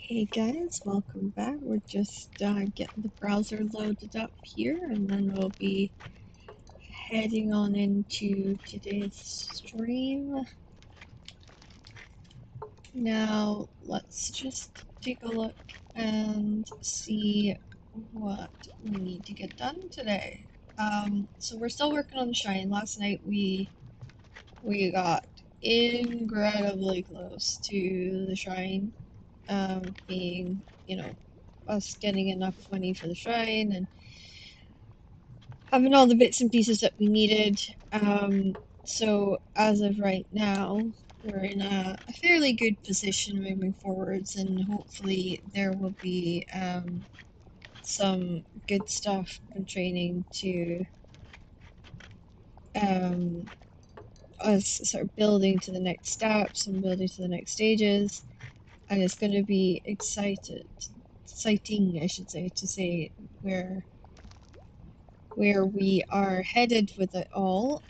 Hey guys, welcome back. We're just getting the browser loaded up here, and then we'll be heading on into today's stream. Now, let's just take a look and see what we need to get done today. So we're still working on the shrine. Last night we got incredibly close to the shrine, being, us getting enough money for the shrine and having all the bits and pieces that we needed. So as of right now, we're in a fairly good position moving forwards, and hopefully there will be some good stuff and training to um, us sort of building to the next steps and building to the next stages. And it's going to be exciting, I should say, to say where we are headed with it all.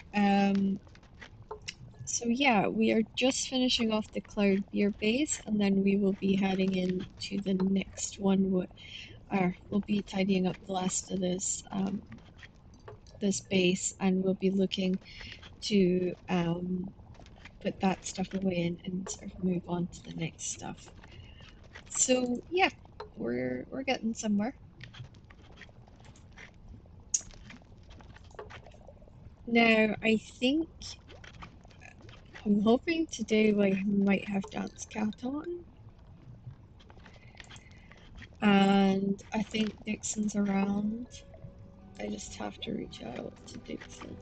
So yeah, we are just finishing off the Cloud Beer base, and then we will be heading into the next one. We'll be tidying up the last of this base, and we'll be looking to put that stuff away and sort of move on to the next stuff. So yeah, we're getting somewhere. Now I'm hoping today we might have Dance Cat on. And I think Dixon's around. I just have to reach out to Dixon.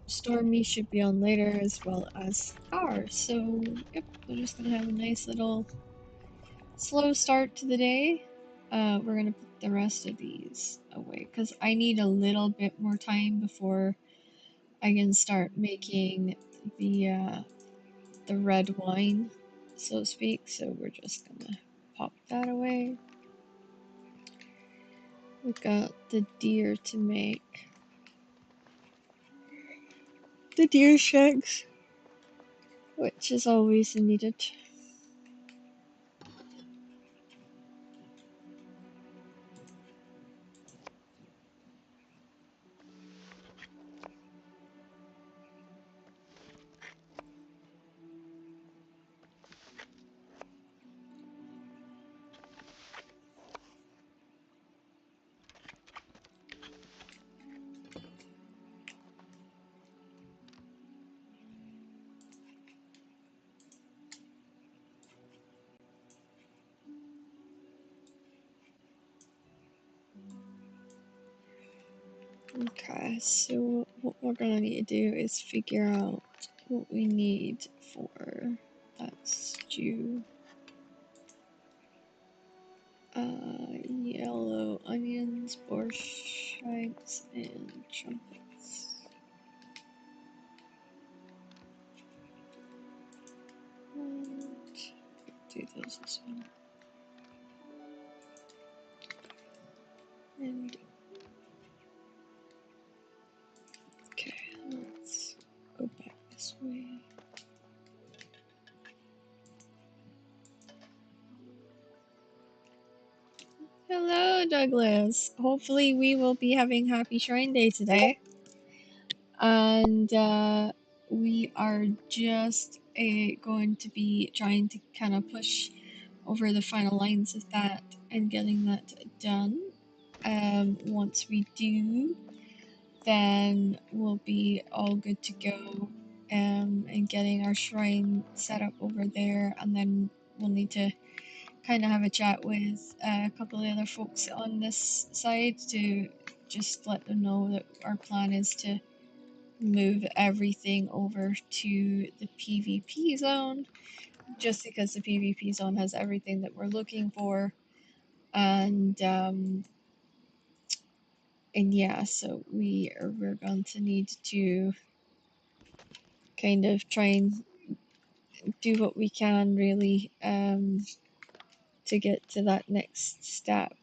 Stormy should be on later as well as ours. So, yep, we're just gonna have a nice little slow start to the day. We're gonna put the rest of these away because I need a little bit more time before I can start making the red wine, so to speak. So we're just gonna pop that away. We got the deer to make. The deer shanks, which is always needed. Okay, so what we're gonna need to do is figure out what we need for that stew. Yellow onions, borscht shanks, and trumpets. And do those as well. And okay, let's go back this way. Hello, Douglas. Hopefully, we will be having Happy Shrine Day today. And we are just going to be trying to kind of push over the final lines of that and getting that done. Once we do, then we'll be all good to go, and getting our shrine set up over there, and then we'll need to kind of have a chat with a couple of the other folks on this side to just let them know that our plan is to move everything over to the PvP zone, just because the PvP zone has everything that we're looking for. And yeah, so we're going to need to kind of try and do what we can, really, to get to that next step.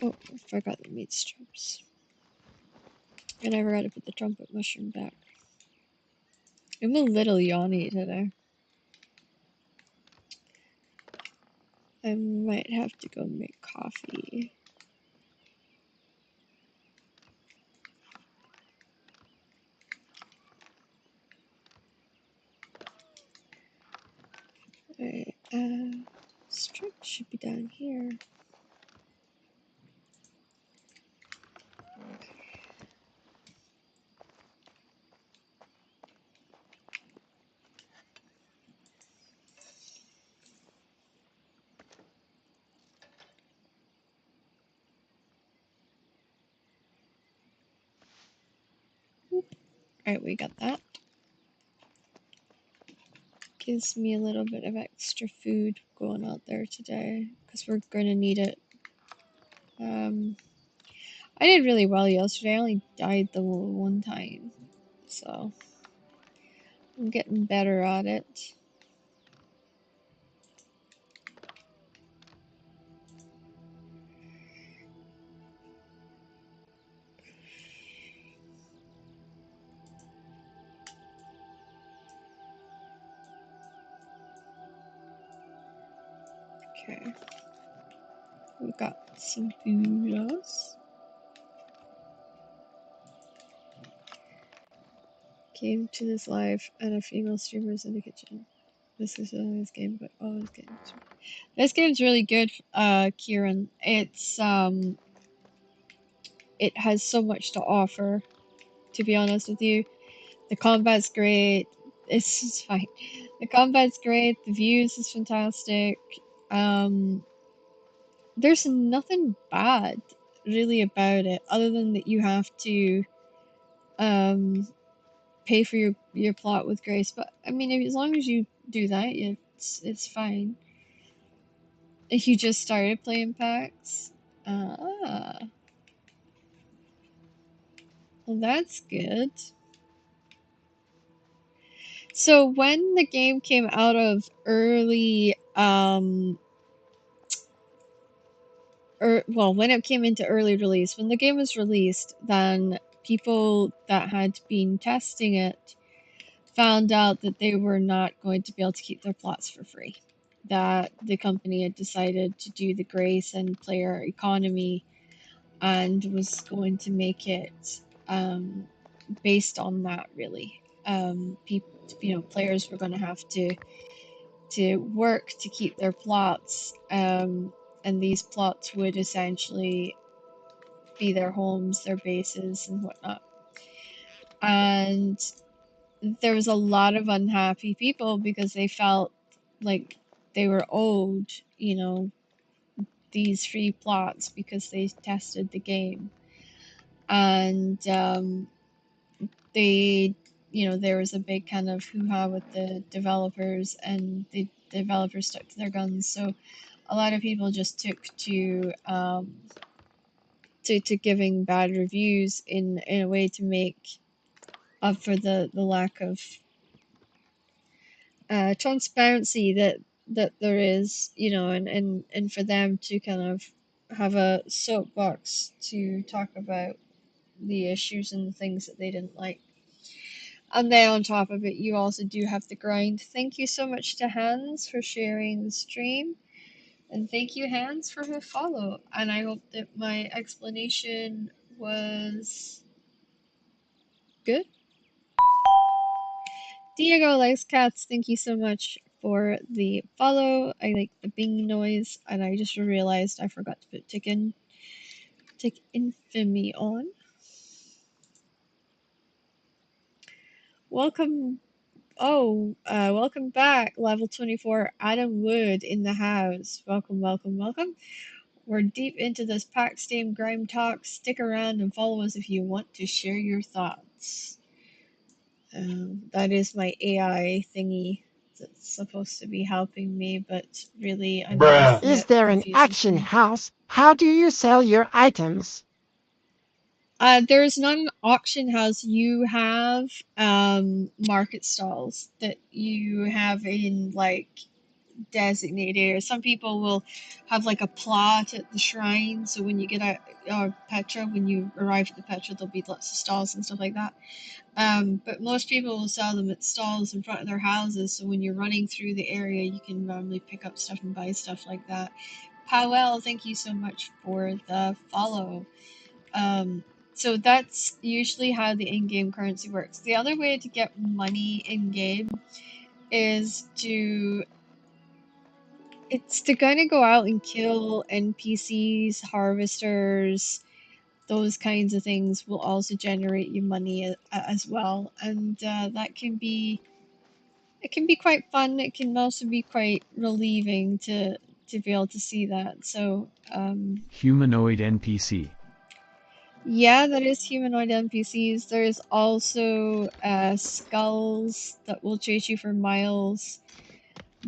Oh, I forgot the meat strips. And I forgot to put the trumpet mushroom back. I'm a little yawny today. I might have to go make coffee. Alright, strip should be down here. Alright, we got that. Gives me a little bit of extra food going out there today, because we're gonna need it. I did really well yesterday. I only died the one time, so I'm getting better at it. Okay, we've got some food. Came to this live and a female streamer's in the kitchen. This is this game, but oh, this game. This game's really good, Kieran. It has so much to offer. To be honest with you, the combat's great. It's just fine. The combat's great. The views is fantastic. There's nothing bad really about it, other than that you have to pay for your plot with grace. But I mean, as long as you do that, it's fine. If you just started playing PAX, well, that's good. So when the game came out of early, when it came into early release, when the game was released, then people that had been testing it found out that they were not going to be able to keep their plots for free. That the company had decided to do the grace and player economy and was going to make it based on that, really. People, players were going to have to work to keep their plots, and these plots would essentially be their homes, their bases, and whatnot. And there was a lot of unhappy people because they felt like they were owed, these free plots because they tested the game. And there was a big kind of hoo-ha with the developers, and the developers stuck to their guns. So a lot of people just took to giving bad reviews in a way to make up for the lack of transparency that there is, and for them to kind of have a soapbox to talk about the issues and the things that they didn't like. And then on top of it, you also do have the grind. Thank you so much to Hans for sharing the stream. And thank you, Hans, for the follow. And I hope that my explanation was good. Diego likes cats. Thank you so much for the follow. I like the bing noise, and I just realized I forgot to put Tick Infamy on. Welcome. Oh, welcome back, level 24, Adam Wood in the house. Welcome, welcome, welcome. We're deep into this PAX Game Grime Talk. Stick around and follow us if you want to share your thoughts. That is my AI thingy that's supposed to be helping me, but really, I'm Bruh. Is there an auction house? How do you sell your items? There's not an auction house. You have market stalls that you have in like designated areas. Some people will have like a plot at the shrine, so when you get a Petra, when you arrive at the Petra, there'll be lots of stalls and stuff like that. But most people will sell them at stalls in front of their houses, so when you're running through the area, you can normally pick up stuff and buy stuff like that. Powell, thank you so much for the follow. So that's usually how the in-game currency works. The other way to get money in-game is to kind of go out and kill NPCs, harvesters, those kinds of things will also generate you money as well, and that can be quite fun. It can also be quite relieving to be able to see that. So humanoid NPC. yeah, there is humanoid NPCs. There's also skulls that will chase you for miles.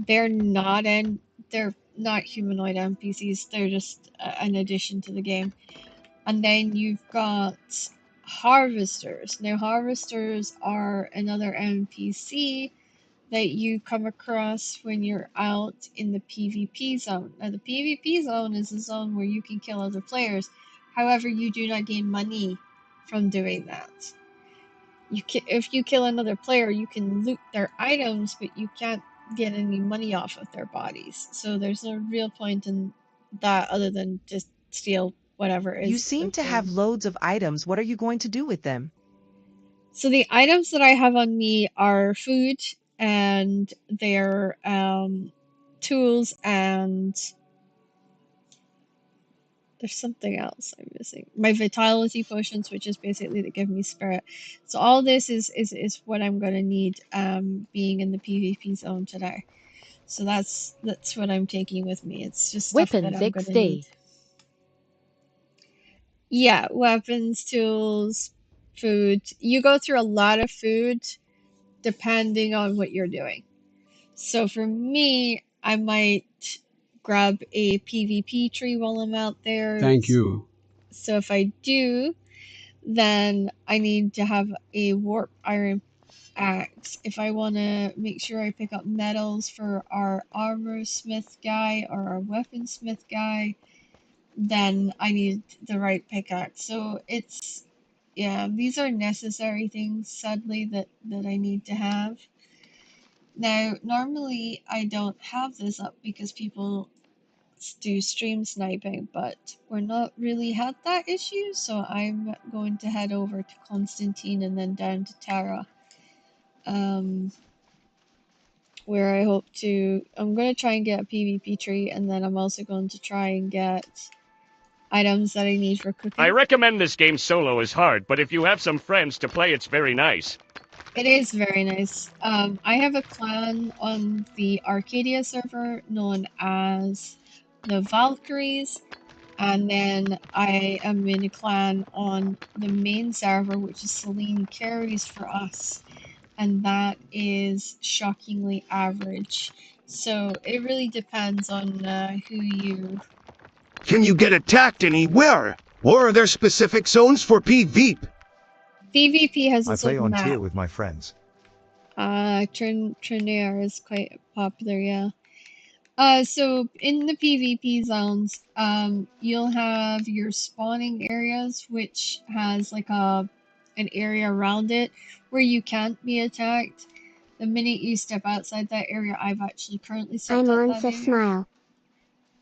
They're not humanoid NPCs. They're just an addition to the game. And then you've got harvesters. Now, harvesters are another NPC that you come across when you're out in the PvP zone. Now, the PvP zone is a zone where you can kill other players. However, you do not gain money from doing that. If you kill another player, you can loot their items, but you can't get any money off of their bodies. So there's no real point in that other than just steal whatever is. You seem to have loads of items. What are you going to do with them? So the items that I have on me are food, and they're tools, and there's something else I'm missing. My vitality potions, which is basically that give me spirit. So all this is what I'm gonna need being in the PvP zone today. So that's what I'm taking with me. It's just stuff that I'm gonna need. Yeah, weapons, tools, food. You go through a lot of food depending on what you're doing. So for me, I might grab a PvP tree while I'm out there. Thank you. So if I do, then I need to have a warp iron axe. If I want to make sure I pick up metals for our armor smith guy or our weaponsmith guy, then I need the right pickaxe. So it's, yeah, these are necessary things, sadly, that I need to have. Now, normally I don't have this up because people do stream sniping, but we're not really had that issue, so I'm going to head over to Constantine and then down to Tara, where I hope to, I'm going to try and get a PvP tree, and then I'm also going to try and get items that I need for cooking. I recommend this game solo is hard, but if you have some friends to play, it's very nice. It is very nice. I have a clan on the Arcadia server known as the Valkyries, and then I am in a clan on the main server, which is Celine Carries for us, and that is shockingly average. So it really depends on who you... Can you get attacked anywhere? Or are there specific zones for PvP? PvP has its I play own on map. tier with my friends. Trinair is quite popular, yeah. So in the PvP zones, you'll have your spawning areas, which has like an area around it where you can't be attacked. The minute you step outside that area, I've actually currently stepped out that area. Smile.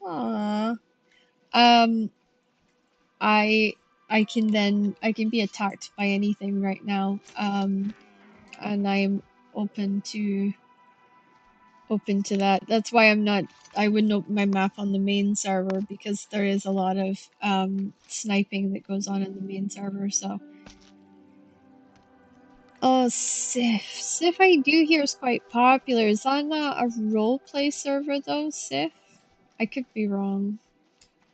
Aww. I can be attacked by anything right now. And I'm open to that. That's why I wouldn't open my map on the main server, because there is a lot of sniping that goes on in the main server, so. Oh, Sif. Sif I do hear is quite popular. Is that not a roleplay server though, Sif? I could be wrong.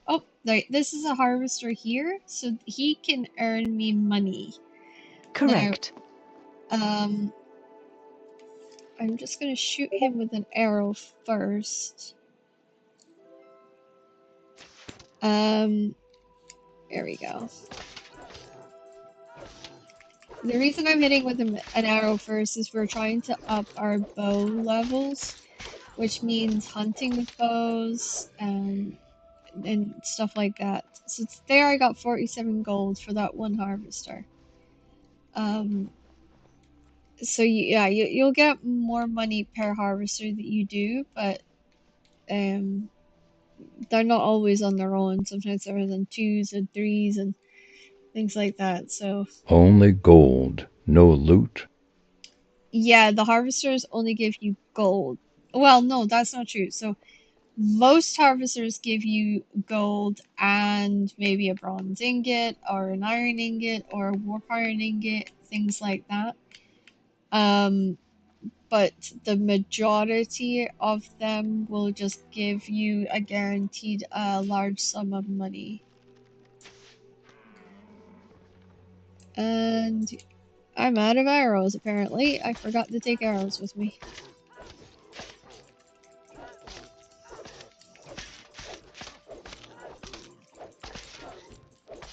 Oh, right. This is a harvester here, so he can earn me money. Correct. Now, I'm just gonna shoot him with an arrow first. There we go. The reason I'm hitting with an arrow first is we're trying to up our bow levels. which means hunting with bows and stuff like that. So there I got 47 gold for that one harvester. So yeah, you'll get more money per harvester that you do, but they're not always on their own. Sometimes they're on twos and threes and things like that. So Only gold, no loot. yeah, the harvesters only give you gold. Well, no, that's not true. So most harvesters give you gold and maybe a bronze ingot or an iron ingot or a warp iron ingot, things like that. But the majority of them will just give you a guaranteed large sum of money. And I'm out of arrows apparently. I forgot to take arrows with me.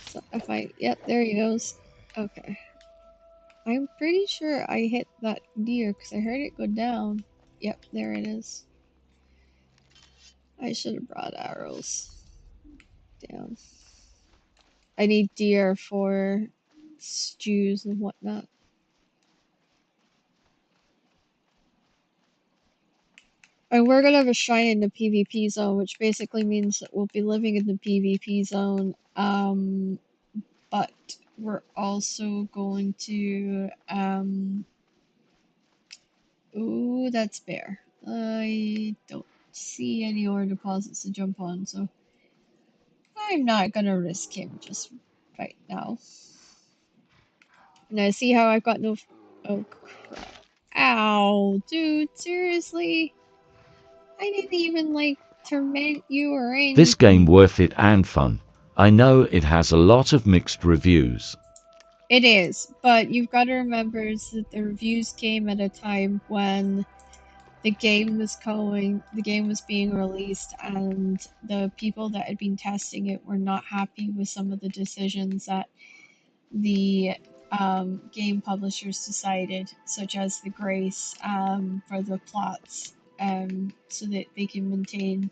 So if yep, there he goes. Okay. I'm pretty sure I hit that deer because I heard it go down. Yep, there it is. I should have brought arrows. Damn. I need deer for stews and whatnot. And we're gonna have a shrine in the PvP zone, which basically means that we'll be living in the PvP zone. But we're also going to ooh, that's bear. I don't see any ore deposits to jump on, so I'm not gonna risk him just right now. And I see how I've got no. Oh crap! Ow, dude, seriously? I didn't even like torment you or anything. This game worth it and fun. I know it has a lot of mixed reviews. It is, but you've got to remember that the reviews came at a time when the game was being released, and the people that had been testing it were not happy with some of the decisions that the game publishers decided, such as the grace for the plots, so that they can maintain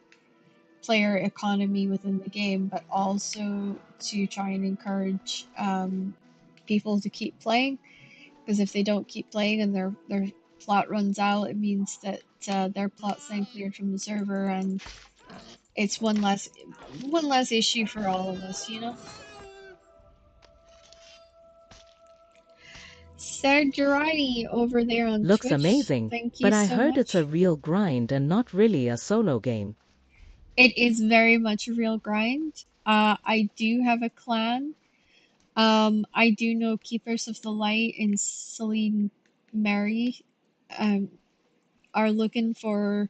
player economy within the game, but also to try and encourage people to keep playing. Because if they don't keep playing and their plot runs out, it means that their plot's then cleared from the server, and it's one less issue for all of us, you know. Sergirati over there on Looks Twitch. amazing, Thank you but I so heard it's much. a real grind and not really a solo game. It is very much a real grind. I do have a clan. I do know Keepers of the Light and Celine Mary are looking for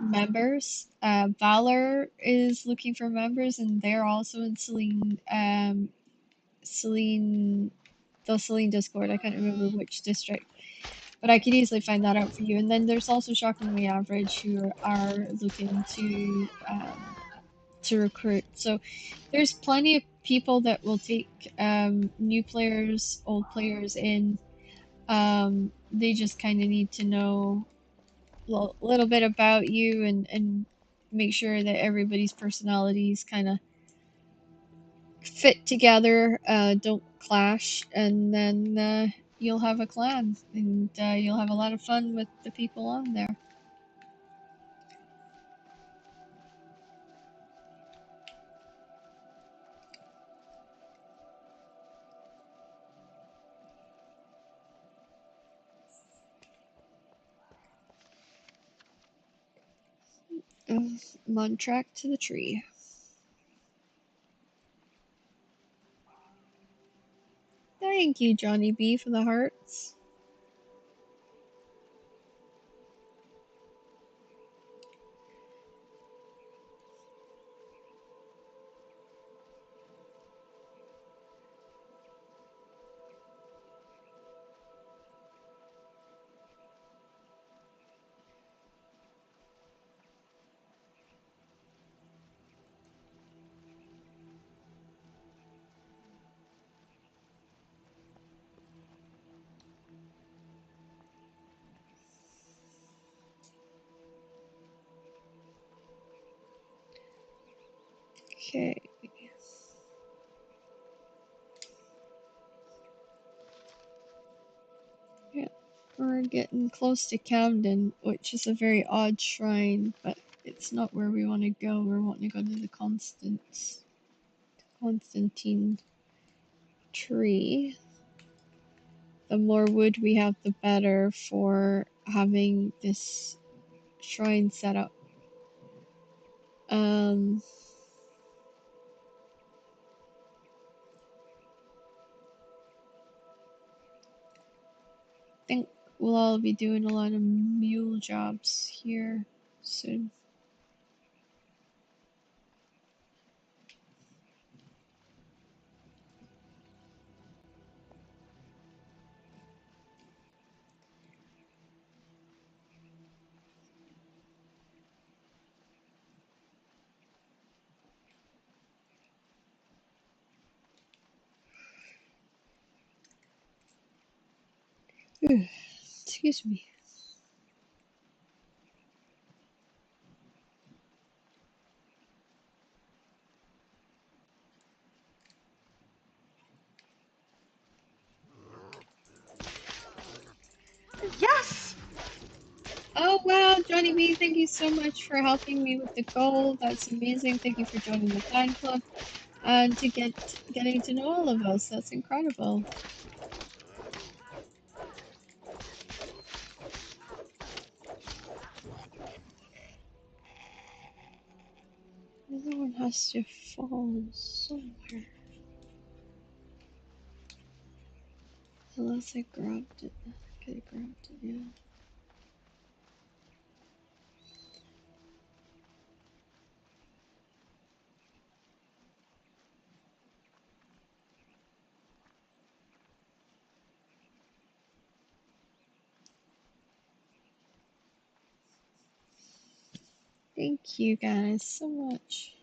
members. Valor is looking for members, and they're also in the Celine Discord. I can't remember which district, but I could easily find that out for you. And then there's also Shockingly Average, who are looking to recruit. So there's plenty of people that will take new players, old players in. They just kind of need to know a little bit about you and make sure that everybody's personalities kind of fit together, don't clash, and then you'll have a clan and you'll have a lot of fun with the people on there. I'm on track to the tree. Thank you, Johnny B, for the hearts. Okay. Yeah, we're getting close to Camden, which is a very odd shrine, but it's not where we want to go. We're wanting to go to the Constantine tree. The more wood we have, the better for having this shrine set up. I think we'll all be doing a lot of mule jobs here soon. Excuse me. Yes! Oh wow, Johnny B, thank you so much for helping me with the goal. That's amazing. Thank you for joining the fan club and to getting to know all of us. That's incredible. The other one has to fall somewhere. Unless I grabbed it. I could have grabbed it, yeah. Thank you guys so much.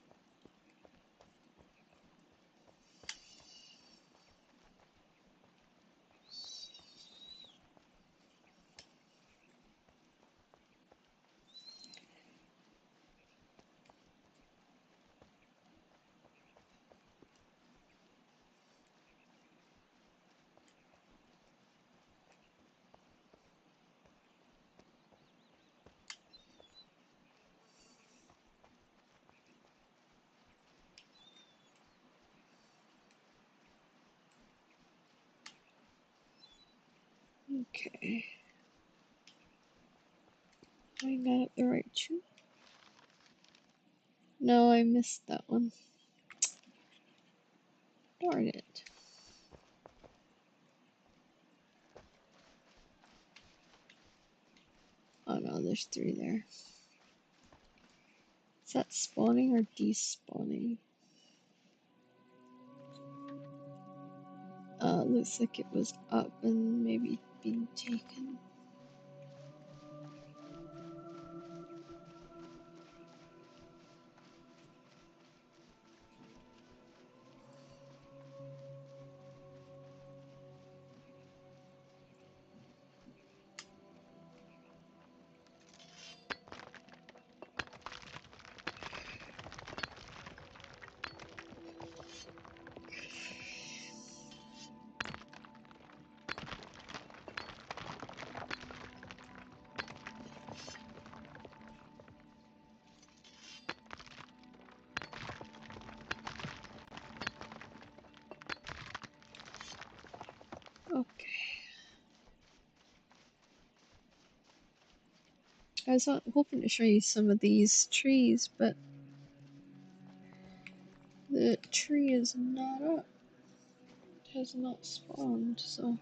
Okay. Am I not at the right tree? No, I missed that one. Darn it. Oh no, there's 3 there. Is that spawning or despawning? Looks like it was up and maybe being taken. Okay. I was hoping to show you some of these trees, but the tree is not up. It has not spawned, so.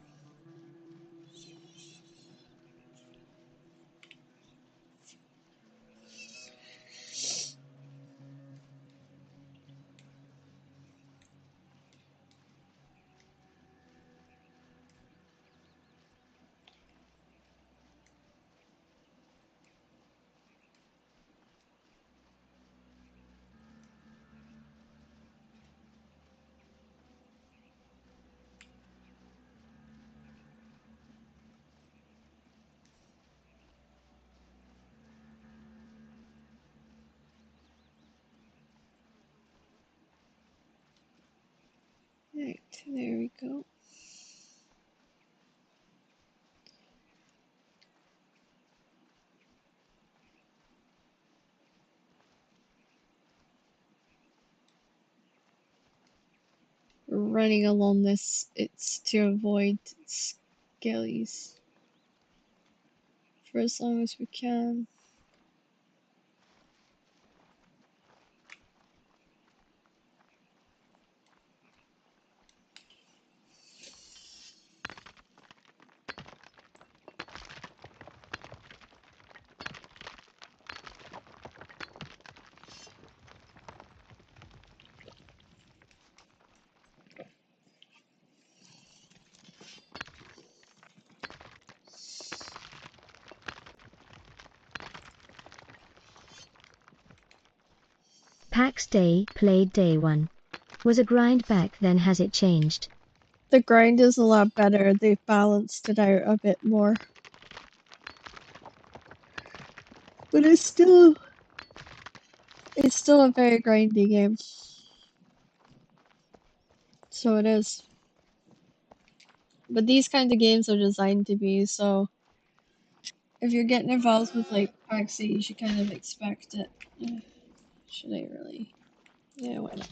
running along this. It's to avoid skellies for as long as we can. PAX Day played day 1. Was a grind back then, has it changed? The grind is a lot better. They've balanced it out a bit more. But it's still a very grindy game. So it is. But these kinds of games are designed to be, so if you're getting involved with like PAX Day, you should kind of expect it. Should I really? Yeah, why not?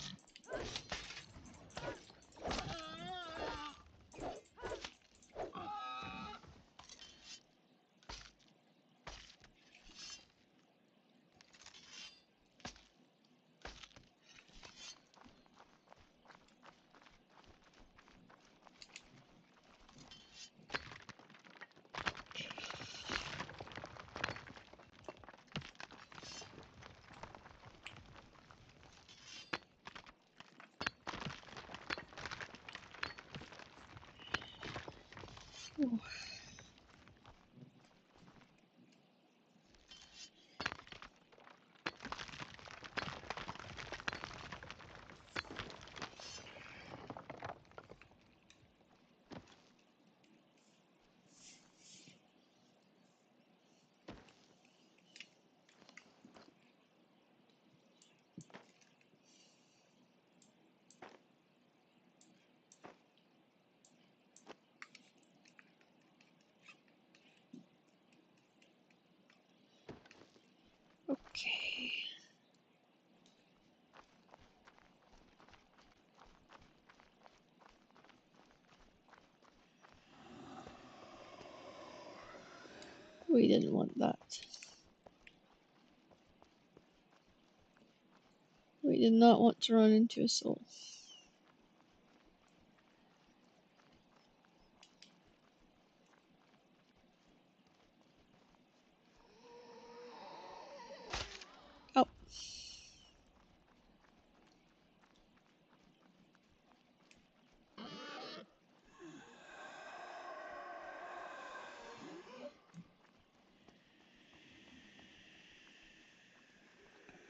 Ooh. Okay. We didn't want that. We did not want to run into a soul. Oh.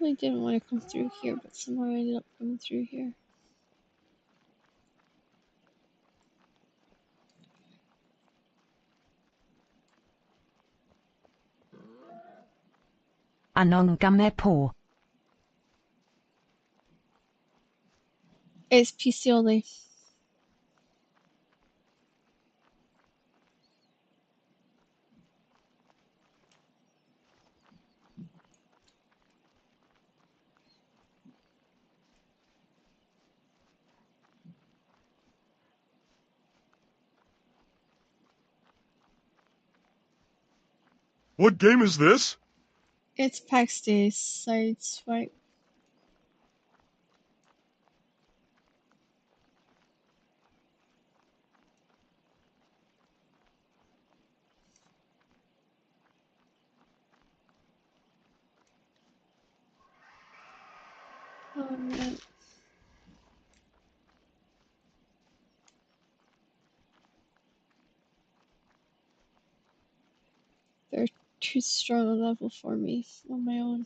I didn't want to come through here, but somehow I ended up coming through here. Anon game po. It's PC only. What game is this? It's PAX Day, Sideswipe. Oh man. They're too strong a level for me on my own.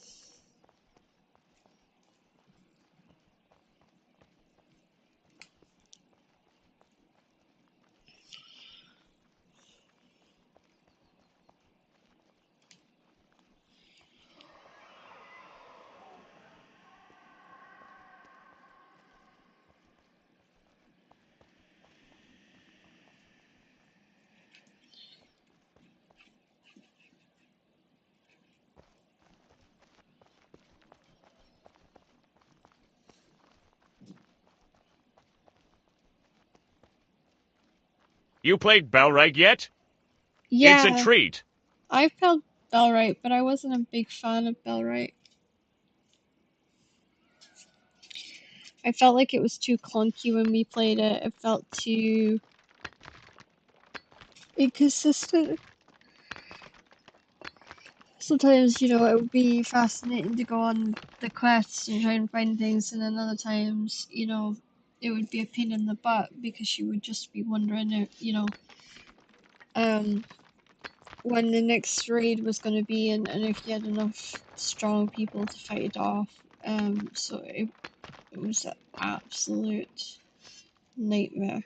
You played Bellright yet? Yeah, It's a treat. I've played Bellright, but I wasn't a big fan of Bellright. I felt like it was too clunky when we played it. It felt too inconsistent. Sometimes, you know, it would be fascinating to go on the quests and try and find things, and then other times, you know, it would be a pain in the butt because you would just be wondering, you know, when the next raid was going to be, and if you had enough strong people to fight it off. So it was an absolute nightmare.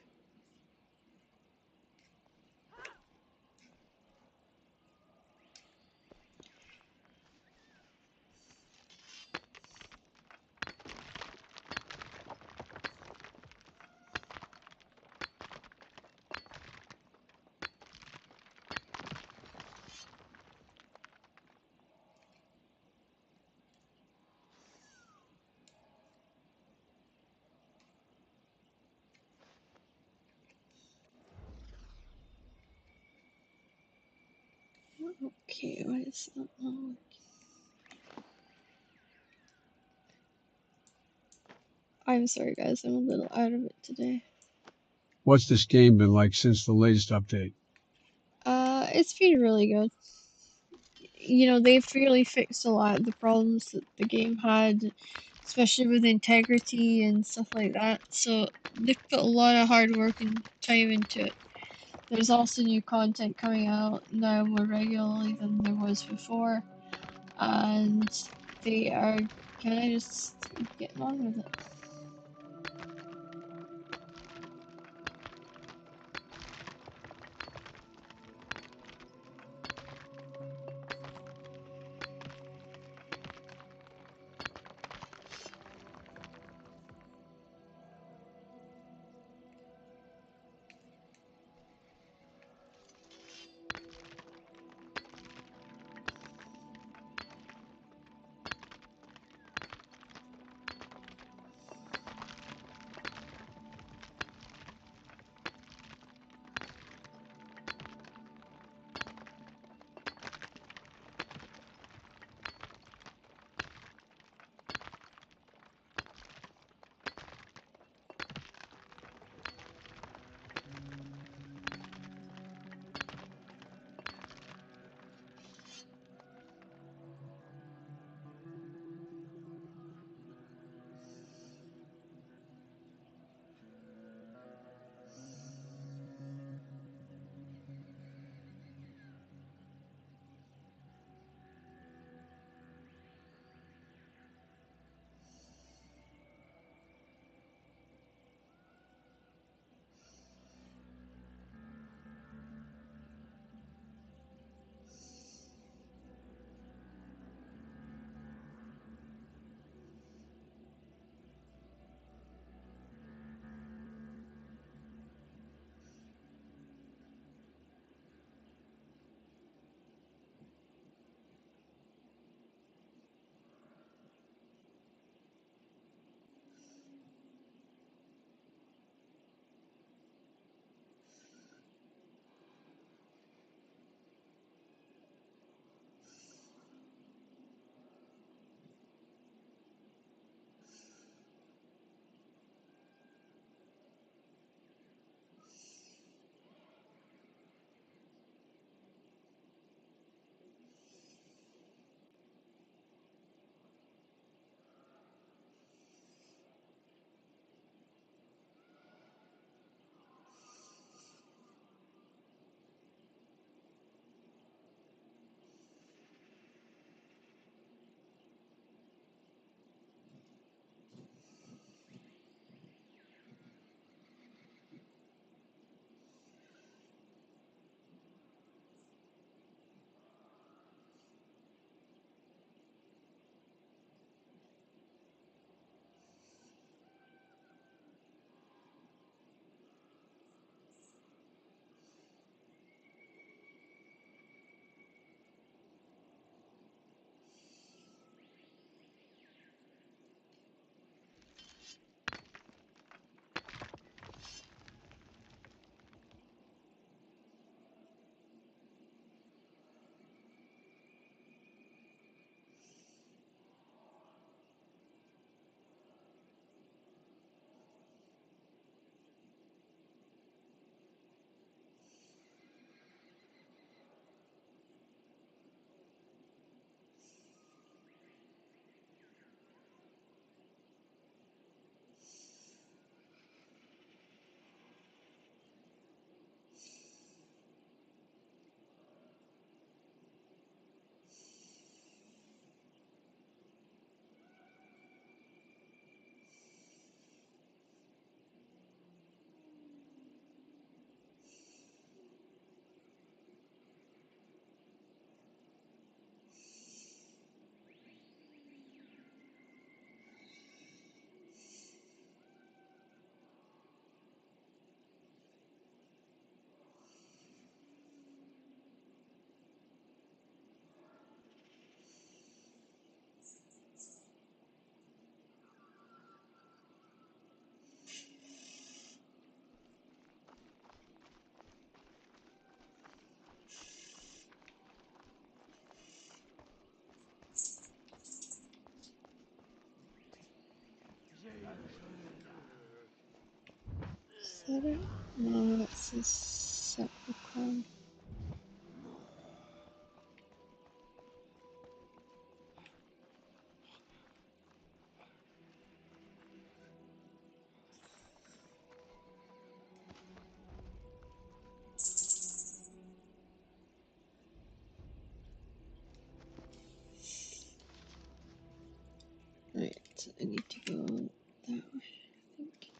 Okay, what is that now? I'm sorry guys, I'm a little out of it today. What's this game been like since the latest update? It's been really good. You know, they've really fixed a lot of the problems that the game had, especially with integrity and stuff like that. So they've put a lot of hard work and time into it. There's also new content coming out now more regularly than there was before, and they are kind of just getting on with it. that it? No, that's the sepulchre. Right, I need to go that way, I think.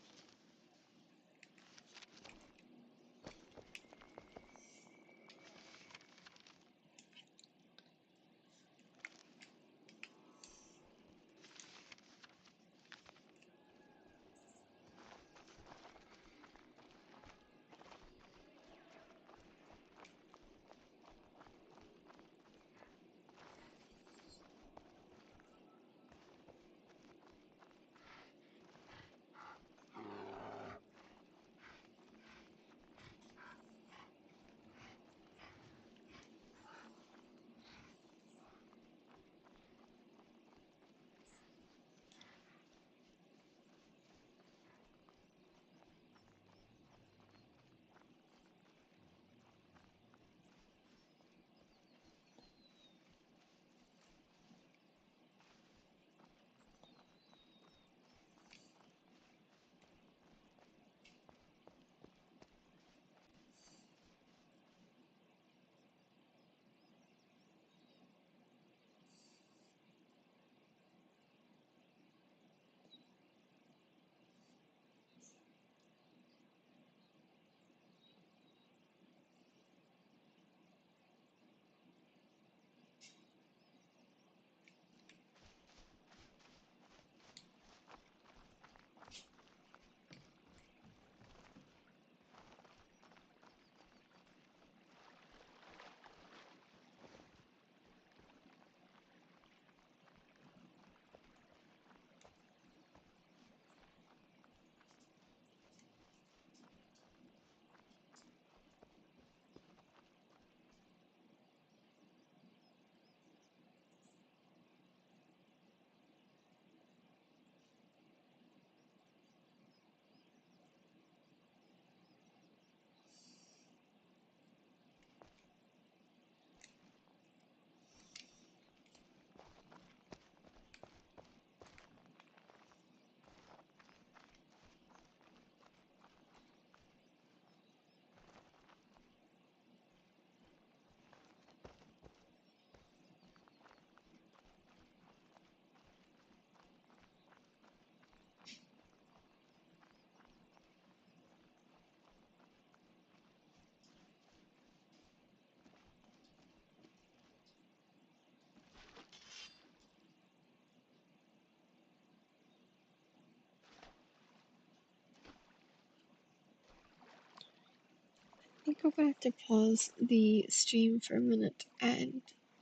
I think I'm gonna have to pause the stream for a minute and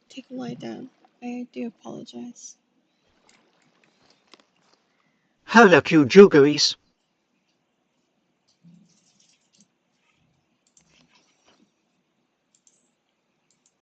take a lie down. I do apologize. Hello, you juggeries.